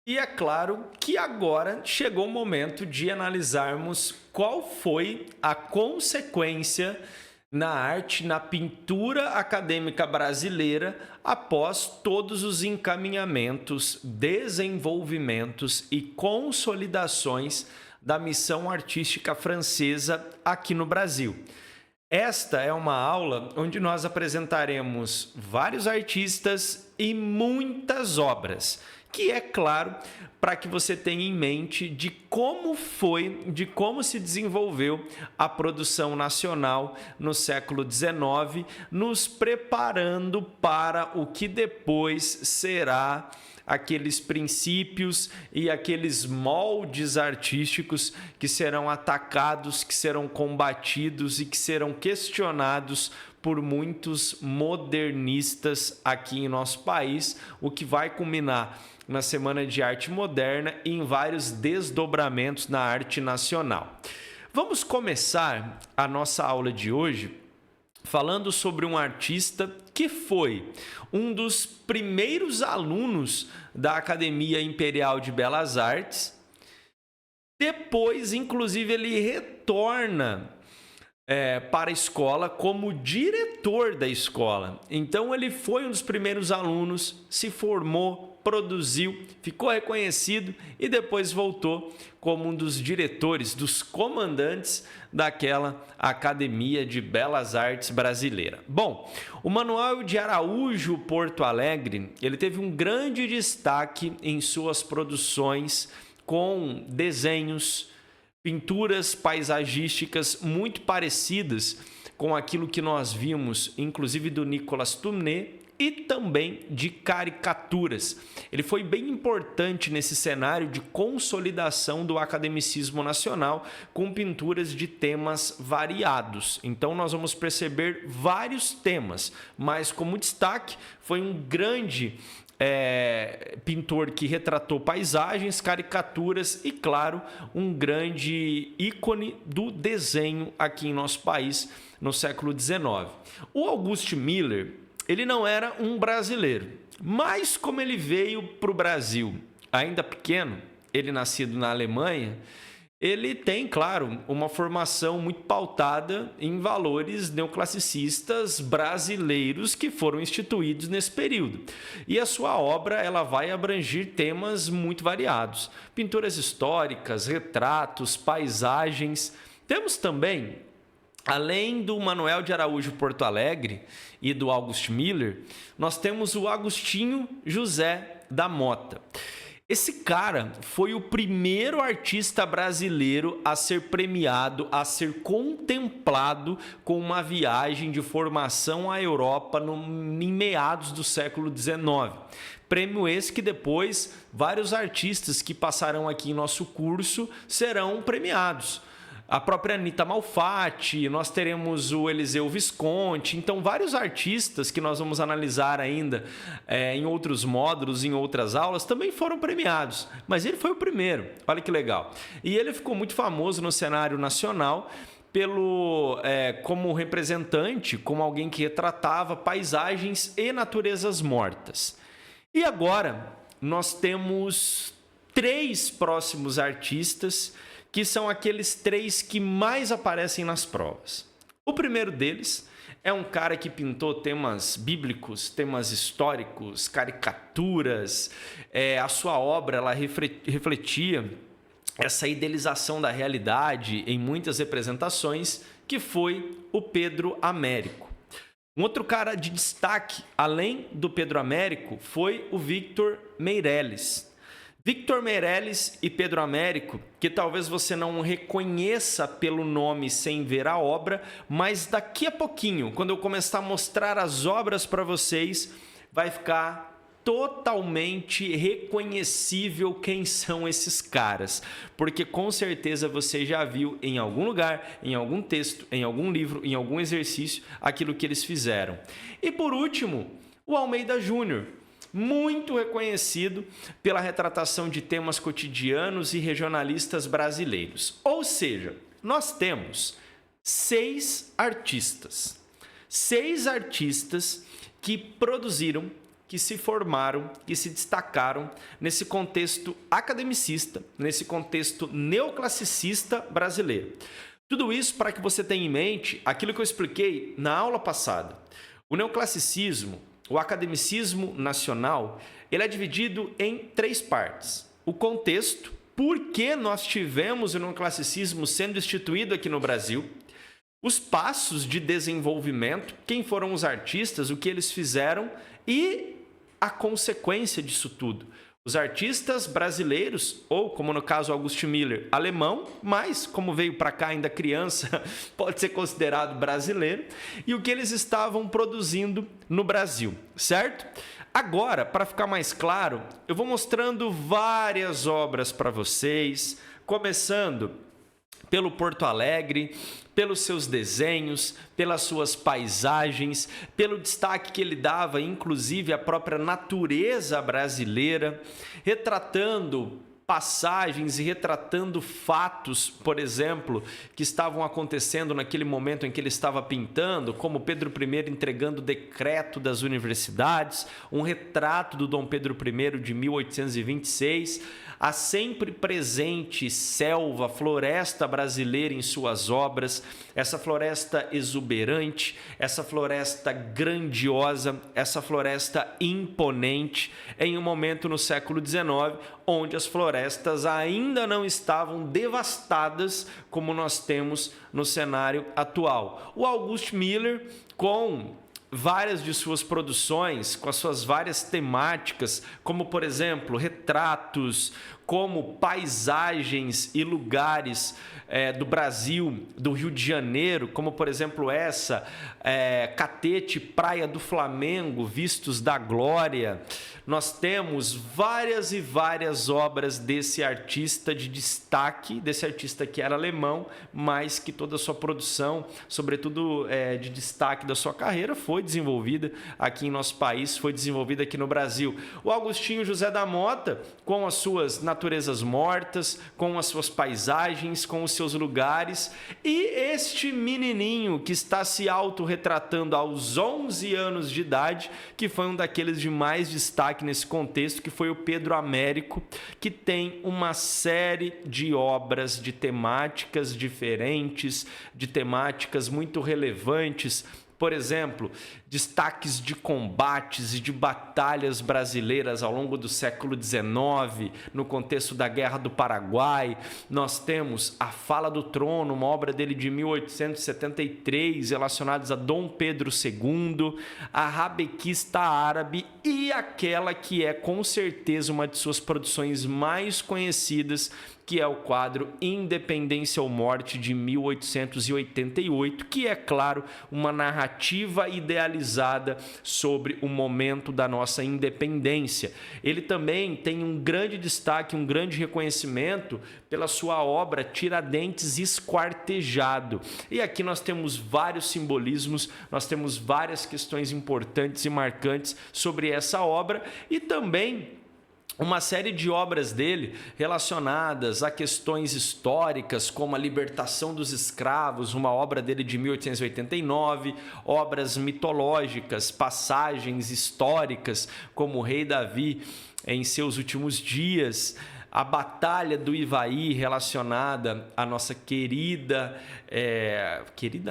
E é claro que agora chegou o momento de analisarmos qual foi a consequência na arte, na pintura acadêmica brasileira após todos os encaminhamentos, desenvolvimentos e consolidações da missão artística francesa aqui no Brasil. Esta é uma aula onde nós apresentaremos vários artistas e muitas obras, que é claro, para que você tenha em mente de como foi, de como se desenvolveu a produção nacional no século XIX, nos preparando para o que depois será aqueles princípios e aqueles moldes artísticos que serão atacados, que serão combatidos e que serão questionados por muitos modernistas aqui em nosso país, o que vai culminar na Semana de Arte Moderna e em vários desdobramentos na arte nacional. Vamos começar a nossa aula de hoje falando sobre um artista que foi um dos primeiros alunos da Academia Imperial de Belas Artes. Depois, inclusive, ele retorna para a escola como diretor da escola. Então, ele foi um dos primeiros alunos, se formou, produziu, ficou reconhecido e depois voltou como um dos diretores, dos comandantes daquela Academia de Belas Artes brasileira. Bom, o Manuel de Araújo Porto Alegre, ele teve um grande destaque em suas produções com desenhos, pinturas paisagísticas muito parecidas com aquilo que nós vimos, inclusive do Nicolas Tounet, e também de caricaturas. Ele foi bem importante nesse cenário de consolidação do academicismo nacional, com pinturas de temas variados. Então nós vamos perceber vários temas, mas como destaque foi um grande pintor que retratou paisagens, caricaturas e, claro, um grande ícone do desenho aqui em nosso país no século XIX. O August Miller, ele não era um brasileiro, mas como ele veio para o Brasil ainda pequeno, ele nascido na Alemanha, ele tem, claro, uma formação muito pautada em valores neoclassicistas brasileiros que foram instituídos nesse período. E a sua obra ela vai abranger temas muito variados. Pinturas históricas, retratos, paisagens. Temos também, além do Manuel de Araújo Porto Alegre e do August Miller, nós temos o Agostinho José da Mota. Esse cara foi o primeiro artista brasileiro a ser premiado, a ser contemplado com uma viagem de formação à Europa em meados do século XIX. Prêmio esse que depois vários artistas que passarão aqui em nosso curso serão premiados. A própria Anita Malfatti, nós teremos o Eliseu Visconti, então vários artistas que nós vamos analisar ainda em outros módulos, em outras aulas, também foram premiados, mas ele foi o primeiro, olha que legal. E ele ficou muito famoso no cenário nacional como representante, como alguém que retratava paisagens e naturezas mortas. E agora nós temos 3 próximos artistas que são aqueles 3 que mais aparecem nas provas. O primeiro deles é um cara que pintou temas bíblicos, temas históricos, caricaturas. A sua obra ela refletia essa idealização da realidade em muitas representações, que foi o Pedro Américo. Um outro cara de destaque, além do Pedro Américo, foi o Victor Meirelles. Victor Meirelles e Pedro Américo, que talvez você não reconheça pelo nome sem ver a obra, mas daqui a pouquinho, quando eu começar a mostrar as obras para vocês, vai ficar totalmente reconhecível quem são esses caras, porque com certeza você já viu em algum lugar, em algum texto, em algum livro, em algum exercício, aquilo que eles fizeram. E por último, o Almeida Júnior, muito reconhecido pela retratação de temas cotidianos e regionalistas brasileiros. Ou seja, nós temos 6 artistas que produziram, que se formaram, que se destacaram nesse contexto academicista, nesse contexto neoclassicista brasileiro. Tudo isso para que você tenha em mente aquilo que eu expliquei na aula passada. O neoclassicismo, o academicismo nacional, ele é dividido em 3 partes. O contexto, por que nós tivemos o neoclassicismo sendo instituído aqui no Brasil, os passos de desenvolvimento, quem foram os artistas, o que eles fizeram e a consequência disso tudo. Os artistas brasileiros, ou como no caso August Miller, alemão, mas como veio para cá ainda criança, pode ser considerado brasileiro, e o que eles estavam produzindo no Brasil, certo? Agora, para ficar mais claro, eu vou mostrando várias obras para vocês, começando pelo Porto Alegre, pelos seus desenhos, pelas suas paisagens, pelo destaque que ele dava, inclusive, à própria natureza brasileira, retratando passagens e retratando fatos, por exemplo, que estavam acontecendo naquele momento em que ele estava pintando, como Pedro I entregando o decreto das universidades, um retrato do Dom Pedro I de 1826, a sempre presente selva, floresta brasileira em suas obras, essa floresta exuberante, essa floresta grandiosa, essa floresta imponente, em um momento no século XIX, onde as florestas ainda não estavam devastadas como nós temos no cenário atual. O August Miller, com várias de suas produções, com as suas várias temáticas, como, por exemplo, retratos, como paisagens e lugares do Brasil, do Rio de Janeiro, como, por exemplo, essa, Catete, Praia do Flamengo, Vistos da Glória. Nós temos várias e várias obras desse artista de destaque, desse artista que era alemão, mas que toda a sua produção, sobretudo de destaque da sua carreira, foi desenvolvida aqui em nosso país, foi desenvolvida aqui no Brasil. O Agostinho José da Mota, com as suas naturezas mortas, com as suas paisagens, com os seus lugares, e este menininho que está se autorretratando aos 11 anos de idade, que foi um daqueles de mais destaque nesse contexto, que foi o Pedro Américo, que tem uma série de obras de temáticas diferentes, de temáticas muito relevantes. Por exemplo, destaques de combates e de batalhas brasileiras ao longo do século XIX, no contexto da Guerra do Paraguai. Nós temos A Fala do Trono, uma obra dele de 1873, relacionados a Dom Pedro II, a Rabequista Árabe e aquela que é com certeza uma de suas produções mais conhecidas, que é o quadro Independência ou Morte, de 1888, que é, claro, uma narrativa idealizada sobre o momento da nossa independência. Ele também tem um grande destaque, um grande reconhecimento pela sua obra Tiradentes Esquartejado. E aqui nós temos vários simbolismos, nós temos várias questões importantes e marcantes sobre essa obra, e também uma série de obras dele relacionadas a questões históricas, como a libertação dos escravos, uma obra dele de 1889, obras mitológicas, passagens históricas, como o rei Davi em seus últimos dias, a Batalha do Ivaí, relacionada à nossa querida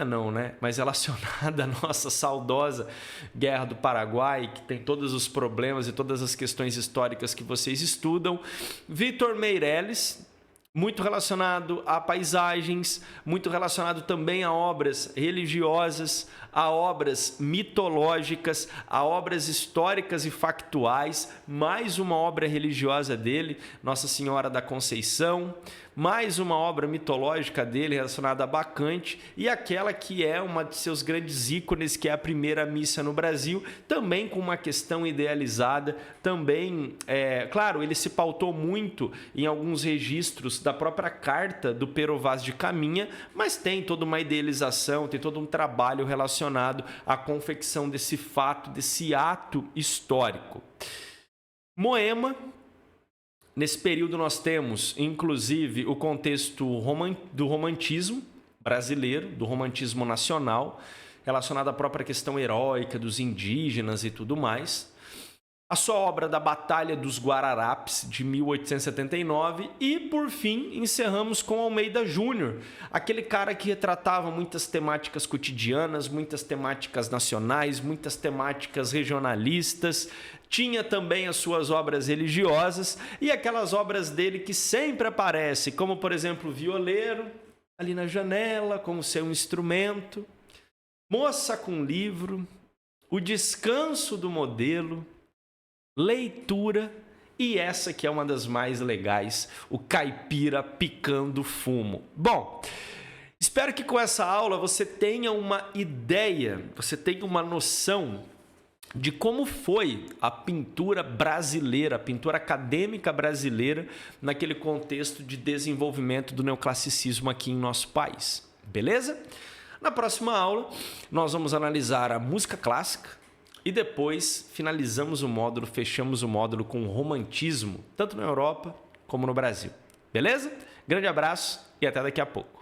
não, né? Mas relacionada à nossa saudosa Guerra do Paraguai, que tem todos os problemas e todas as questões históricas que vocês estudam. Victor Meirelles, muito relacionado a paisagens, muito relacionado também a obras religiosas, a obras mitológicas, a obras históricas e factuais, mais uma obra religiosa dele, Nossa Senhora da Conceição, mais uma obra mitológica dele relacionada a Bacante, e aquela que é uma de seus grandes ícones, que é a primeira missa no Brasil, também com uma questão idealizada, também, claro, ele se pautou muito em alguns registros da própria carta do Pero Vaz de Caminha, mas tem toda uma idealização, tem todo um trabalho relacionado à confecção desse fato, desse ato histórico. Moema. Nesse período nós temos, inclusive, o contexto do romantismo brasileiro, do romantismo nacional, relacionado à própria questão heróica dos indígenas e tudo mais. a sua obra da Batalha dos Guararapes, de 1879, e, por fim, encerramos com Almeida Júnior, aquele cara que retratava muitas temáticas cotidianas, muitas temáticas nacionais, muitas temáticas regionalistas, tinha também as suas obras religiosas e aquelas obras dele que sempre aparecem, como, por exemplo, o violeiro, ali na janela, como seu instrumento, Moça com livro, O Descanso do Modelo, Leitura e essa que é uma das mais legais, o Caipira Picando Fumo. Bom, espero que com essa aula você tenha uma ideia, você tenha uma noção de como foi a pintura brasileira, a pintura acadêmica brasileira naquele contexto de desenvolvimento do neoclassicismo aqui em nosso país. Beleza? Na próxima aula, nós vamos analisar a música clássica, e depois finalizamos o módulo, fechamos o módulo com o romantismo, tanto na Europa como no Brasil. Beleza? Grande abraço e até daqui a pouco.